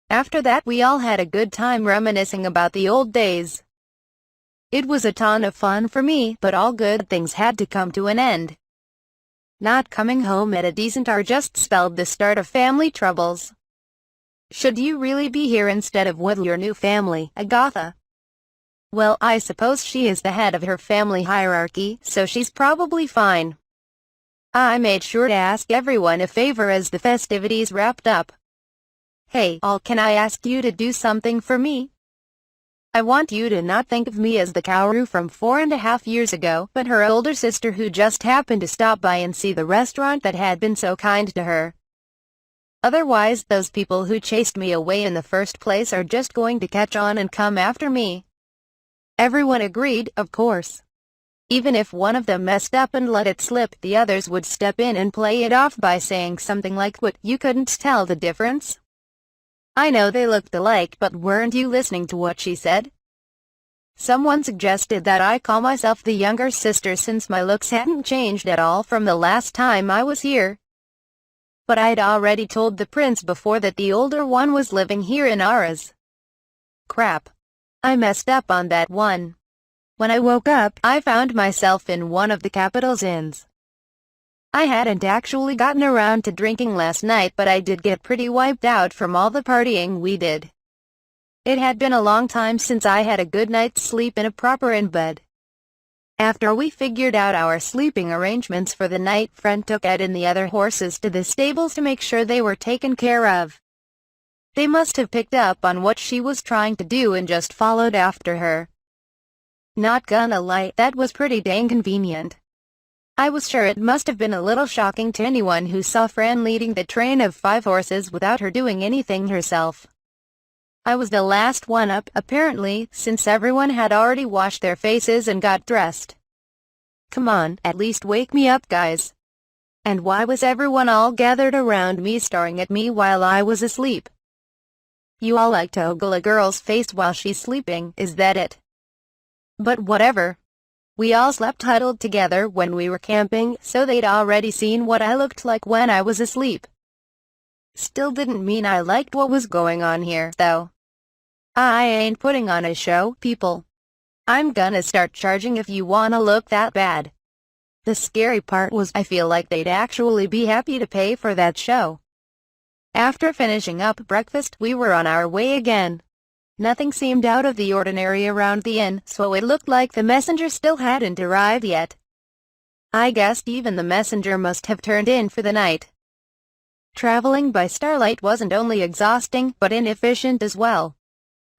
After that we all had a good time reminiscing about the old days. It was a ton of fun for me, but all good things had to come to an end. Not coming home at a decent hour just spelled the start of family troubles. Should you really be here instead of with your new family, Agatha? Well, I suppose she is the head of her family hierarchy, so she's probably fine. I made sure to ask everyone a favor as the festivities wrapped up. Hey, all, can I ask you to do something for me? I want you to not think of me as the Kaoru from 4.5 years ago, but her older sister who just happened to stop by and see the restaurant that had been so kind to her. Otherwise, those people who chased me away in the first place are just going to catch on and come after me. Everyone agreed, of course. Even if one of them messed up and let it slip, the others would step in and play it off by saying something like, "What, you couldn't tell the difference?" I know they looked alike, but weren't you listening to what she said? Someone suggested that I call myself the younger sister since my looks hadn't changed at all from the last time I was here. But I'd already told the prince before that the older one was living here in Aras. Crap. I messed up on that one. When I woke up, I found myself in one of the capital's inns. I hadn't actually gotten around to drinking last night, but I did get pretty wiped out from all the partying we did. It had been a long time since I had a good night's sleep in a proper inn bed. After we figured out our sleeping arrangements for the night, Friend took Ed and the other horses to the stables to make sure they were taken care of. They must have picked up on what she was trying to do and just followed after her. Not gonna lie, that was pretty dang convenient. I was sure it must have been a little shocking to anyone who saw Fran leading the train of 5 horses without her doing anything herself. I was the last one up, apparently, since everyone had already washed their faces and got dressed. Come on, at least wake me up, guys. And why was everyone all gathered around me staring at me while I was asleep? You all like to ogle a girl's face while she's sleeping, is that it? But whatever. We all slept huddled together when we were camping, so they'd already seen what I looked like when I was asleep. Still didn't mean I liked what was going on here, though. I ain't putting on a show, people. I'm gonna start charging if you wanna look that bad. The scary part was I feel like they'd actually be happy to pay for that show. After finishing up breakfast, we were on our way again. Nothing seemed out of the ordinary around the inn, so it looked like the messenger still hadn't arrived yet. I guessed even the messenger must have turned in for the night. Traveling by starlight wasn't only exhausting, but inefficient as well.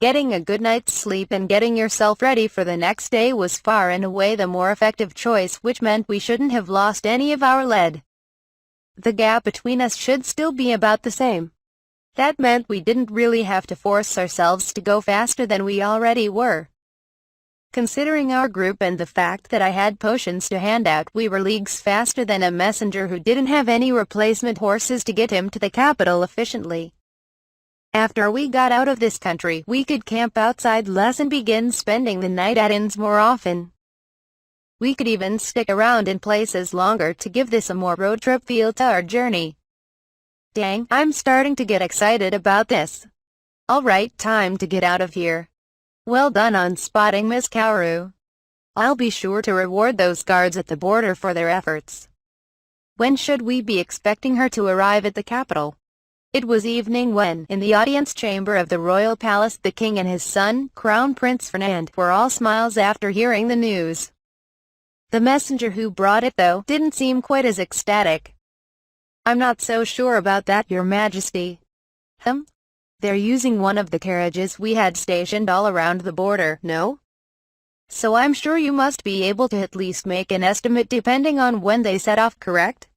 Getting a good night's sleep and getting yourself ready for the next day was far and away the more effective choice, which meant we shouldn't have lost any of our lead. The gap between us should still be about the same. That meant we didn't really have to force ourselves to go faster than we already were. Considering our group and the fact that I had potions to hand out, we were leagues faster than a messenger who didn't have any replacement horses to get him to the capital efficiently. After we got out of this country, we could camp outside less and begin spending the night at inns more often. We could even stick around in places longer to give this a more road trip feel to our journey. Dang, I'm starting to get excited about this. Alright, time to get out of here. Well done on spotting Miss Kaoru. I'll be sure to reward those guards at the border for their efforts. When should we be expecting her to arrive at the capital? It was evening when, in the audience chamber of the royal palace, the king and his son, Crown Prince Fernand, were all smiles after hearing the news. The messenger who brought it, though, didn't seem quite as ecstatic. I'm not so sure about that, Your Majesty. They're using one of the carriages we had stationed all around the border, no? So I'm sure you must be able to at least make an estimate depending on when they set off, correct?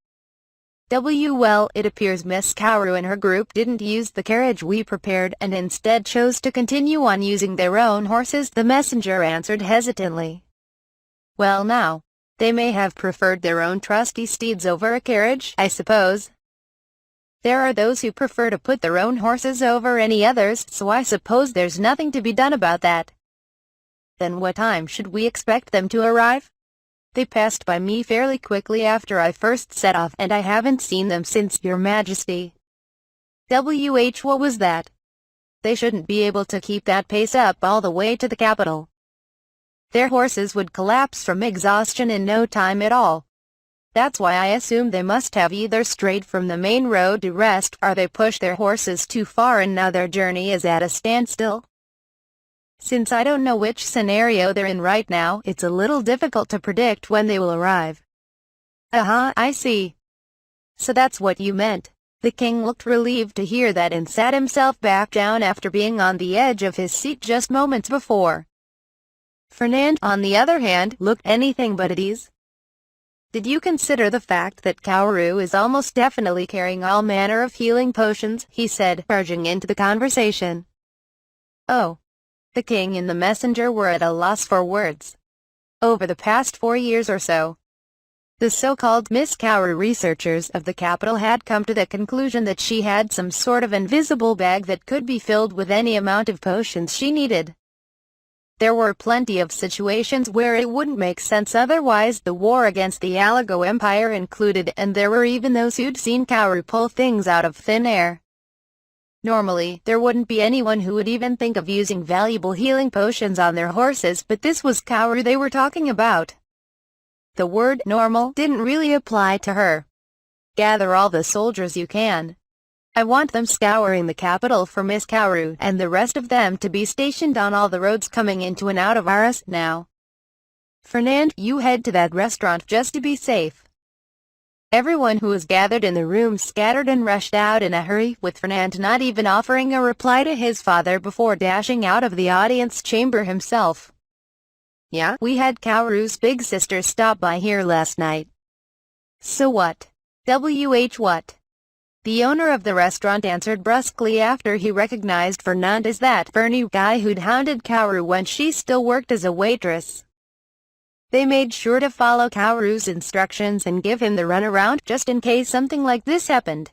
Well, it appears Miss Kaoru and her group didn't use the carriage we prepared and instead chose to continue on using their own horses, the messenger answered hesitantly. Well now, they may have preferred their own trusty steeds over a carriage, I suppose. There are those who prefer to put their own horses over any others, so I suppose there's nothing to be done about that. Then what time should we expect them to arrive? They passed by me fairly quickly after I first set off, and I haven't seen them since, Your Majesty. What was that? They shouldn't be able to keep that pace up all the way to the capital. Their horses would collapse from exhaustion in no time at all. That's why I assume they must have either strayed from the main road to rest, or they pushed their horses too far and now their journey is at a standstill. Since I don't know which scenario they're in right now, it's a little difficult to predict when they will arrive. I see. So that's what you meant. The king looked relieved to hear that and sat himself back down after being on the edge of his seat just moments before. Fernand, on the other hand, looked anything but at ease. Did you consider the fact that Kaoru is almost definitely carrying all manner of healing potions? He said, barging into the conversation. Oh. The king and the messenger were at a loss for words. Over the past 4 years or so, the so-called Miss Kaoru researchers of the capital had come to the conclusion that she had some sort of invisible bag that could be filled with any amount of potions she needed. There were plenty of situations where it wouldn't make sense otherwise, the war against the Alago Empire included, and there were even those who'd seen Kaoru pull things out of thin air. Normally, there wouldn't be anyone who would even think of using valuable healing potions on their horses, but this was Kaoru they were talking about. The word normal didn't really apply to her. Gather all the soldiers you can. I want them scouring the capital for Miss Kaoru, and the rest of them to be stationed on all the roads coming into and out of Aras now. Fernand, you head to that restaurant just to be safe. Everyone who was gathered in the room scattered and rushed out in a hurry, with Fernand not even offering a reply to his father before dashing out of the audience chamber himself. Yeah, we had Kaoru's big sister stop by here last night. So what? What? The owner of the restaurant answered brusquely after he recognized Fernand as that Fernie guy who'd hounded Kaoru when she still worked as a waitress. They made sure to follow Kaoru's instructions and give him the runaround just in case something like this happened.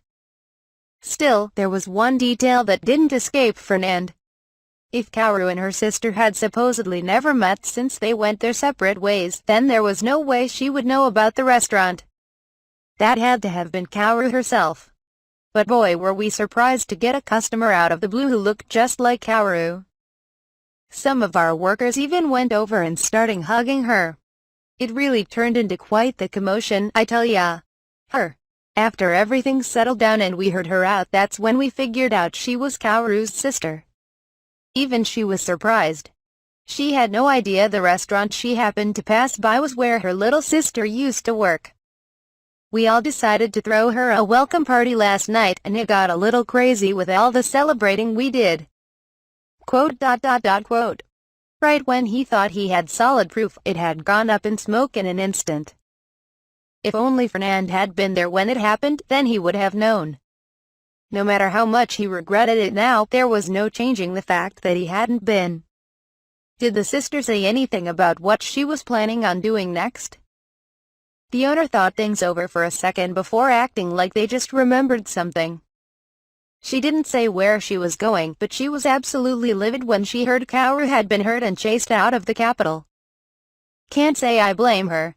Still, there was one detail that didn't escape Fernand. If Kaoru and her sister had supposedly never met since they went their separate ways, then there was no way she would know about the restaurant. That had to have been Kaoru herself. But boy, were we surprised to get a customer out of the blue who looked just like Kaoru. Some of our workers even went over and started hugging her. It really turned into quite the commotion, I tell ya. After everything settled down and we heard her out, that's when we figured out she was Kaoru's sister. Even she was surprised. She had no idea the restaurant she happened to pass by was where her little sister used to work. We all decided to throw her a welcome party last night, and it got a little crazy with all the celebrating we did. Quote. Right when he thought he had solid proof, it had gone up in smoke in an instant. If only Fernand had been there when it happened, then he would have known. No matter how much he regretted it now, there was no changing the fact that he hadn't been. Did the sister say anything about what she was planning on doing next? The owner thought things over for a second before acting like they just remembered something. She didn't say where she was going, but she was absolutely livid when she heard Kaoru had been hurt and chased out of the capital. Can't say I blame her.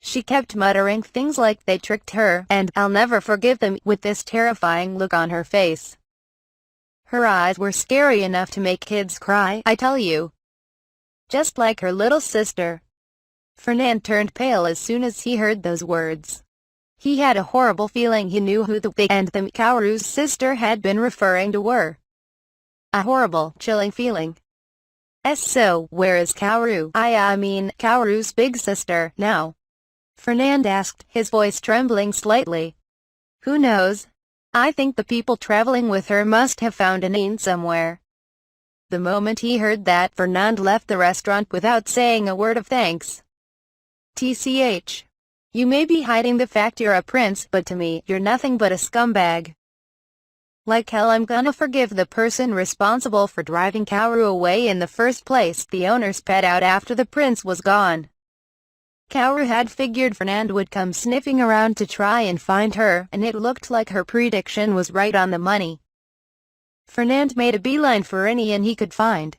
She kept muttering things like they tricked her, and I'll never forgive them, with this terrifying look on her face. Her eyes were scary enough to make kids cry, I tell you. Just like her little sister. Fernand turned pale as soon as he heard those words. He had a horrible feeling he knew who the they and the Kaoru's sister had been referring to were. A horrible, chilling feeling. So, where is Kaoru? I mean, Kaoru's big sister, now? Fernand asked, his voice trembling slightly. Who knows? I think the people traveling with her must have found an inn somewhere. The moment he heard that, Fernand left the restaurant without saying a word of thanks. TCH. You may be hiding the fact you're a prince, but to me, you're nothing but a scumbag. Like hell I'm gonna forgive the person responsible for driving Kaoru away in the first place, the owner spat out after the prince was gone. Kaoru had figured Fernand would come sniffing around to try and find her, and it looked like her prediction was right on the money. Fernand made a beeline for any inn he could find.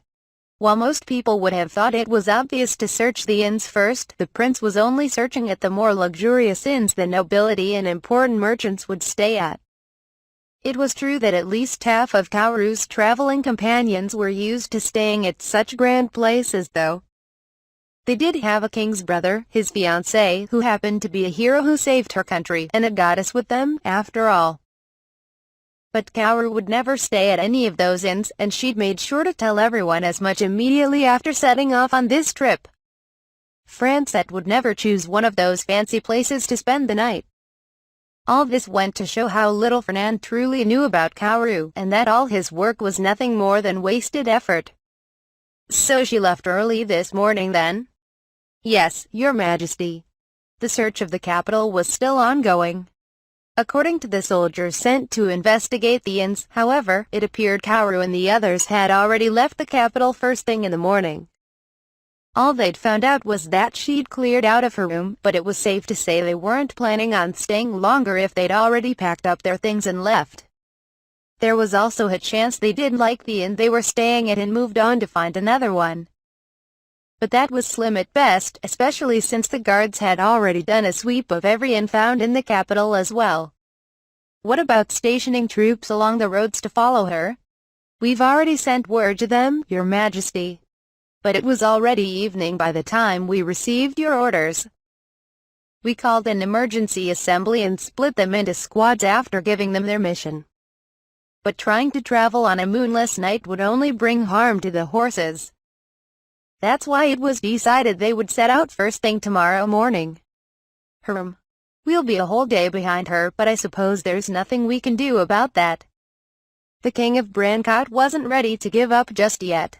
While most people would have thought it was obvious to search the inns first, the prince was only searching at the more luxurious inns the nobility and important merchants would stay at. It was true that at least half of Kauru's traveling companions were used to staying at such grand places though. They did have a king's brother, his fiancée, who happened to be a hero who saved her country, and a goddess with them, after all. But Kauru would never stay at any of those inns, and she'd made sure to tell everyone as much immediately after setting off on this trip. Brancott would never choose one of those fancy places to spend the night. All this went to show how little Fernand truly knew about Kauru, and that all his work was nothing more than wasted effort. So she left early this morning then? Yes, Your Majesty. The search of the capital was still ongoing. According to the soldiers sent to investigate the inns, however, it appeared Kauru and the others had already left the capital first thing in the morning. All they'd found out was that she'd cleared out of her room, but it was safe to say they weren't planning on staying longer if they'd already packed up their things and left. There was also a chance they didn't like the inn they were staying at and moved on to find another one. But that was slim at best, especially since the guards had already done a sweep of every inn found in the capital as well. What about stationing troops along the roads to follow her? We've already sent word to them, Your Majesty. But it was already evening by the time we received your orders. We called an emergency assembly and split them into squads after giving them their mission. But trying to travel on a moonless night would only bring harm to the horses. That's why it was decided they would set out first thing tomorrow morning. We'll be a whole day behind her, but I suppose there's nothing we can do about that. The King of Brancott wasn't ready to give up just yet.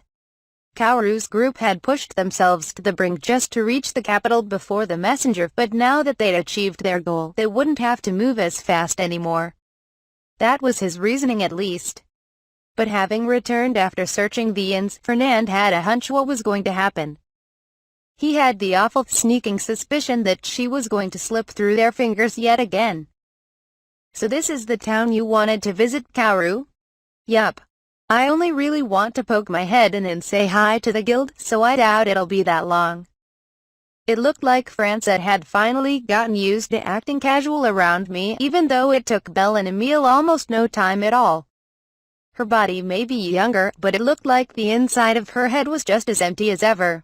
Kauru's group had pushed themselves to the brink just to reach the capital before the messenger, but now that they'd achieved their goal, they wouldn't have to move as fast anymore. That was his reasoning at least. But having returned after searching the inns, Fernand had a hunch what was going to happen. He had the awful, sneaking suspicion that she was going to slip through their fingers yet again. So this is the town you wanted to visit, Kauru? Yup. I only really want to poke my head in and say hi to the guild, so I doubt it'll be that long. It looked like Brancott had finally gotten used to acting casual around me, even though it took Belle and Emile almost no time at all. Her body may be younger, but it looked like the inside of her head was just as empty as ever.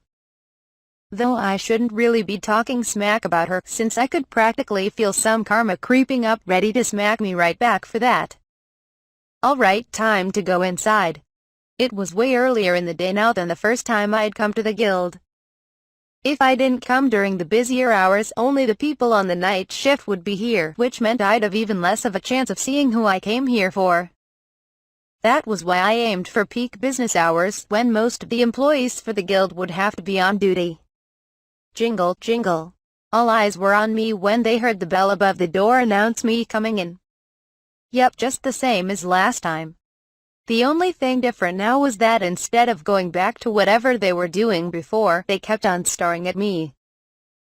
Though I shouldn't really be talking smack about her, since I could practically feel some karma creeping up ready to smack me right back for that. Alright, time to go inside. It was way earlier in the day now than the first time I'd come to the guild. If I didn't come during the busier hours, only the people on the night shift would be here, which meant I'd have even less of a chance of seeing who I came here for. That was why I aimed for peak business hours, when most of the employees for the guild would have to be on duty. Jingle, jingle. All eyes were on me when they heard the bell above the door announce me coming in. Yep, just the same as last time. The only thing different now was that instead of going back to whatever they were doing before, they kept on staring at me.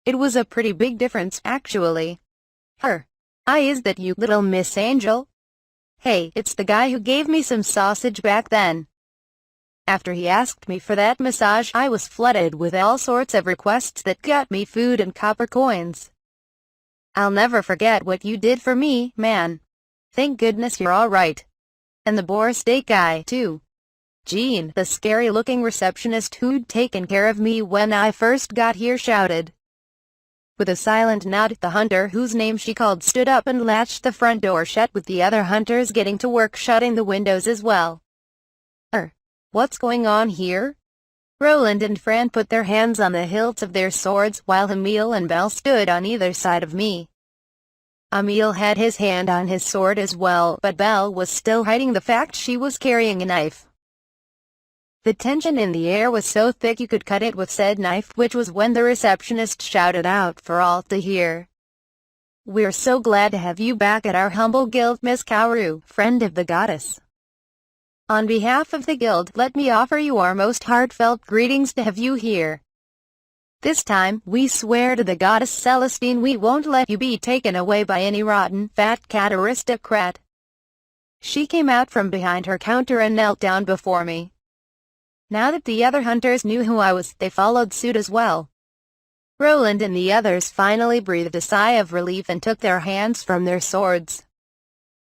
It was a pretty big difference, actually. Is that you, little Miss Angel? Hey, it's the guy who gave me some sausage back then. After he asked me for that massage, I was flooded with all sorts of requests that got me food and copper coins. I'll never forget what you did for me, man. Thank goodness you're alright. And the boar steak guy, too. Jean, the scary-looking receptionist who'd taken care of me when I first got here, shouted. With a silent nod, the hunter whose name she called stood up and latched the front door shut, with the other hunters getting to work shutting the windows as well. What's going on here? Roland and Fran put their hands on the hilts of their swords, while Emile and Belle stood on either side of me. Emile had his hand on his sword as well, but Belle was still hiding the fact she was carrying a knife. The tension in the air was so thick you could cut it with said knife, which was when the receptionist shouted out for all to hear. We're so glad to have you back at our humble guild, Miss Kauru, friend of the goddess. On behalf of the guild, let me offer you our most heartfelt greetings to have you here. This time, we swear to the goddess Celestine we won't let you be taken away by any rotten, fat cat aristocrat. She came out from behind her counter and knelt down before me. Now that the other hunters knew who I was, they followed suit as well. Roland and the others finally breathed a sigh of relief and took their hands from their swords.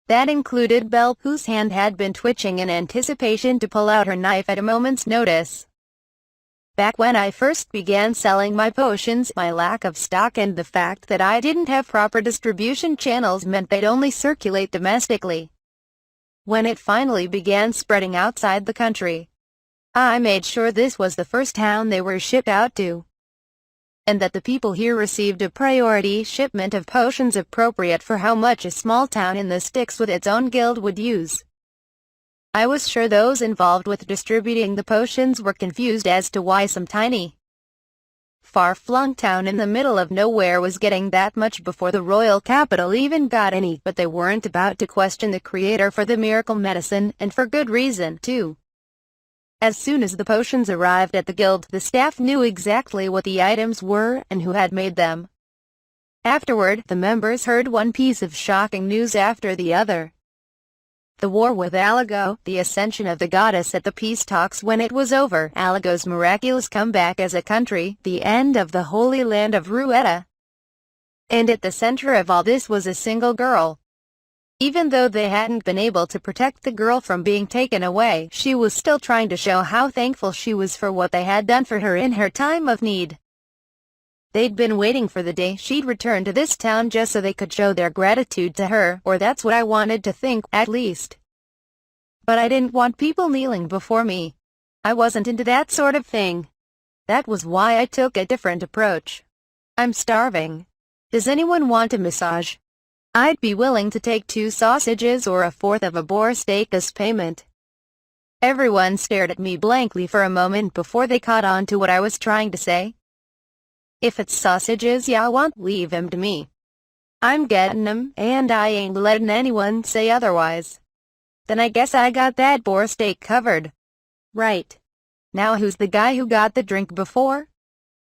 That included Belle, whose hand had been twitching in anticipation to pull out her knife at a moment's notice. Back when I first began selling my potions, my lack of stock and the fact that I didn't have proper distribution channels meant they'd only circulate domestically. When it finally began spreading outside the country, I made sure this was the first town they were shipped out to, and that the people here received a priority shipment of potions appropriate for how much a small town in the sticks with its own guild would use. I was sure those involved with distributing the potions were confused as to why some tiny, far-flung town in the middle of nowhere was getting that much before the royal capital even got any, but they weren't about to question the creator for the miracle medicine, and for good reason, too. As soon as the potions arrived at the guild, the staff knew exactly what the items were and who had made them. Afterward, the members heard one piece of shocking news after the other. The war with Alago, the ascension of the goddess at the peace talks when it was over, Alago's miraculous comeback as a country, the end of the holy land of Rueda. And at the center of all this was a single girl. Even though they hadn't been able to protect the girl from being taken away, she was still trying to show how thankful she was for what they had done for her in her time of need. They'd been waiting for the day she'd return to this town just so they could show their gratitude to her, or that's what I wanted to think, at least. But I didn't want people kneeling before me. I wasn't into that sort of thing. That was why I took a different approach. I'm starving. Does anyone want a massage? I'd be willing to take 2 sausages or a fourth of a boar steak as payment. Everyone stared at me blankly for a moment before they caught on to what I was trying to say. If it's sausages ya want, leave 'em to me. I'm getting 'em, and I ain't letting anyone say otherwise. Then I guess I got that boar steak covered. Right. Now who's the guy who got the drink before?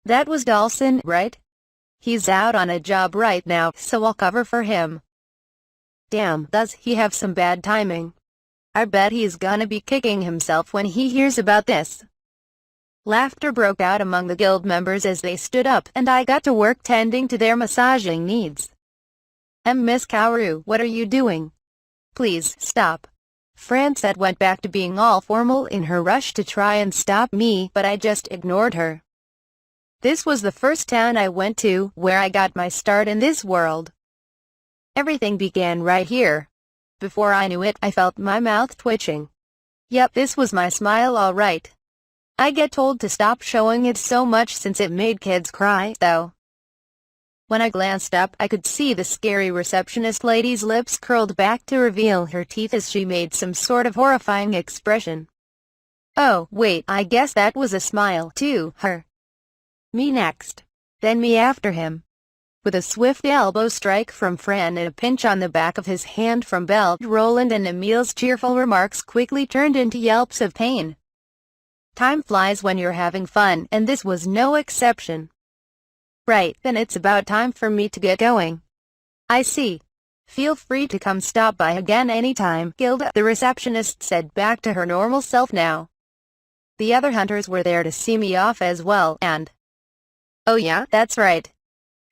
That was Dawson, right? He's out on a job right now, so I'll cover for him. Damn, does he have some bad timing. I bet he's gonna be kicking himself when he hears about this. Laughter broke out among the guild members as they stood up, and I got to work tending to their massaging needs. Miss Kaoru, what are you doing? Please, stop. Brancott went back to being all formal in her rush to try and stop me, but I just ignored her. This was the first town I went to where I got my start in this world. Everything began right here. Before I knew it, I felt my mouth twitching. Yep, this was my smile all right. I get told to stop showing it so much since it made kids cry, though. When I glanced up, I could see the scary receptionist lady's lips curled back to reveal her teeth as she made some sort of horrifying expression. Oh, wait, I guess that was a smile, too, her. Me next. Then me after him. With a swift elbow strike from Fran and a pinch on the back of his hand from Belle, Roland and Emil's cheerful remarks quickly turned into yelps of pain. Time flies when you're having fun, and this was no exception. Right, then it's about time for me to get going. I see. Feel free to come stop by again anytime, Gilda, the receptionist said back to her normal self now. The other hunters were there to see me off as well, and... Oh yeah, that's right.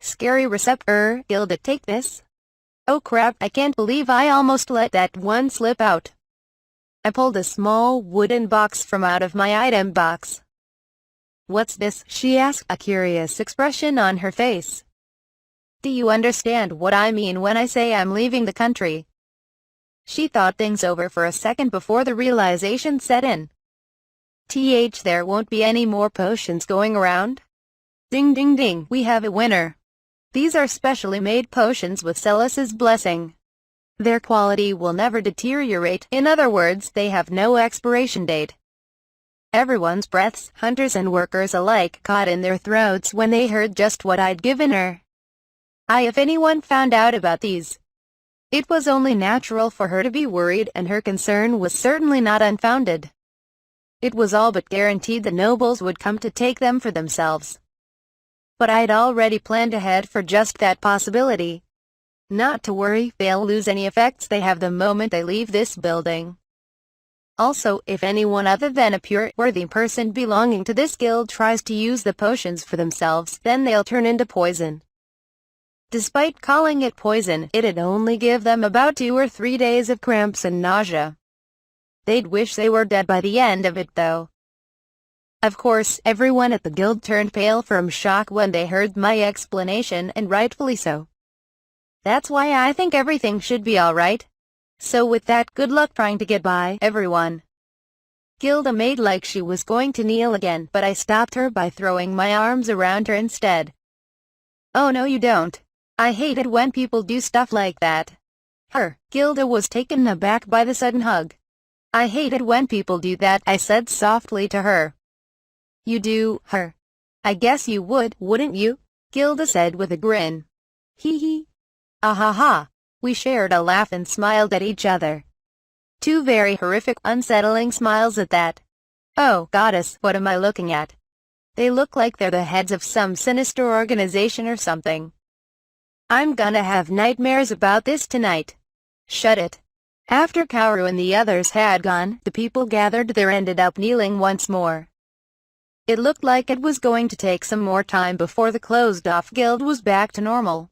Scary Gilda, take this. Oh crap, I can't believe I almost let that one slip out. I pulled a small wooden box from out of my item box. What's this? She asked, a curious expression on her face. Do you understand what I mean when I say I'm leaving the country? She thought things over for a second before the realization set in. There won't be any more potions going around? Ding ding ding, we have a winner. These are specially made potions with Celis's blessing. Their quality will never deteriorate, in other words, they have no expiration date. Everyone's breaths, hunters and workers alike, caught in their throats when they heard just what I'd given her. If anyone found out about these, it was only natural for her to be worried, and her concern was certainly not unfounded. It was all but guaranteed the nobles would come to take them for themselves. But I'd already planned ahead for just that possibility. Not to worry, they'll lose any effects they have the moment they leave this building. Also, if anyone other than a pure, worthy person belonging to this guild tries to use the potions for themselves, then they'll turn into poison. Despite calling it poison, it'd only give them about 2 or 3 days of cramps and nausea. They'd wish they were dead by the end of it though. Of course, everyone at the guild turned pale from shock when they heard my explanation, and rightfully so. That's why I think everything should be alright. So with that, good luck trying to get by, everyone. Gilda made like she was going to kneel again, but I stopped her by throwing my arms around her instead. Oh no you don't. I hate it when people do stuff like that. Gilda was taken aback by the sudden hug. I hate it when people do that, I said softly to her. You do, I guess you would, wouldn't you? Gilda said with a grin. Hee hee. Ah ha ha. We shared a laugh and smiled at each other. 2 very horrific, unsettling smiles at that. Oh, goddess, what am I looking at? They look like they're the heads of some sinister organization or something. I'm gonna have nightmares about this tonight. Shut it. After Kaoru and the others had gone, the people gathered there ended up kneeling once more. It looked like it was going to take some more time before the closed-off guild was back to normal.